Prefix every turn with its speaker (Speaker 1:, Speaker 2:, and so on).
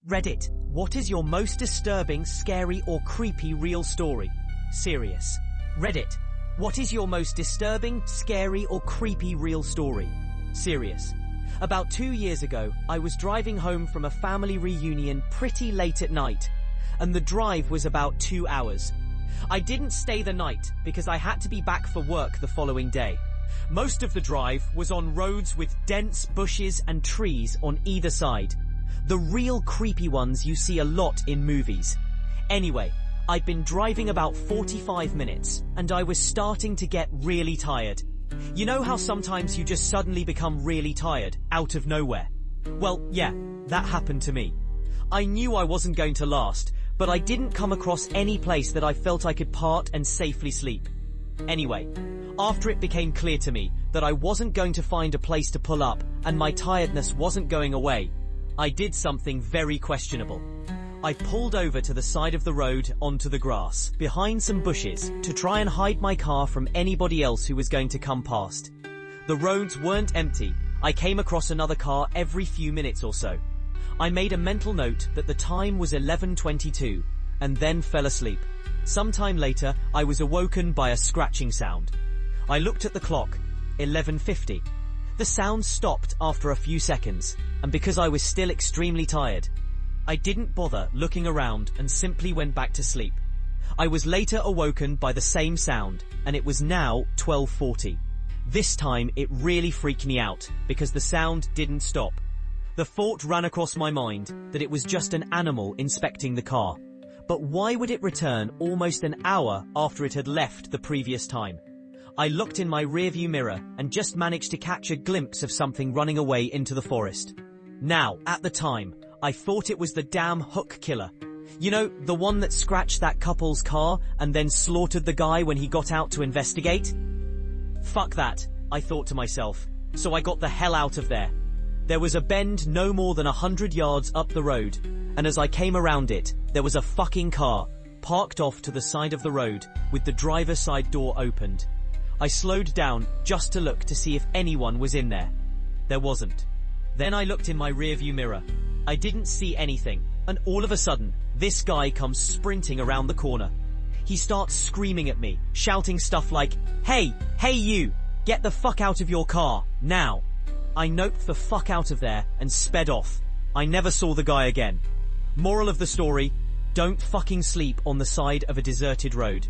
Speaker 1: Reddit, what is your most disturbing, scary, or creepy real story? Serious. Reddit, what is your most disturbing, scary, or creepy real story? Serious. About 2 years ago, I was driving home from a family reunion pretty late at night, and the drive was about 2 hours. I didn't stay the night because I had to be back for work the following day. Most of the drive was on roads with dense bushes and trees on either side. The real creepy ones you see a lot in movies. Anyway, I'd been driving about 45 minutes, and I was starting to get really tired. You know how sometimes you just suddenly become really tired, out of nowhere? Well, yeah, that happened to me. I knew I wasn't going to last, but I didn't come across any place that I felt I could park and safely sleep. Anyway, after it became clear to me that I wasn't going to find a place to pull up and my tiredness wasn't going away, I did something very questionable. I pulled over to the side of the road onto the grass, behind some bushes, to try and hide my car from anybody else who was going to come past. The roads weren't empty. I came across another car every few minutes or so. I made a mental note that the time was 11:22, and then fell asleep. Sometime later, I was awoken by a scratching sound. I looked at the clock, 11:50. The sound stopped after a few seconds, and because I was still extremely tired, I didn't bother looking around and simply went back to sleep. I was later awoken by the same sound, and it was now 12:40. This time it really freaked me out because the sound didn't stop. The thought ran across my mind that it was just an animal inspecting the car. But why would it return almost an hour after it had left the previous time? I looked in my rearview mirror and just managed to catch a glimpse of something running away into the forest. Now, at the time, I thought it was the damn hook killer. You know, the one that scratched that couple's car and then slaughtered the guy when he got out to investigate? Fuck that, I thought to myself, so I got the hell out of there. There was a bend no more than 100 yards up the road, and as I came around it, there was a fucking car, parked off to the side of the road, with the driver's side door opened. I slowed down just to look to see if anyone was in there. There wasn't. Then I looked in my rearview mirror. I didn't see anything, and all of a sudden, this guy comes sprinting around the corner. He starts screaming at me, shouting stuff like, hey you, get the fuck out of your car, now. I noped the fuck out of there and sped off. I never saw the guy again. Moral of the story, don't fucking sleep on the side of a deserted road.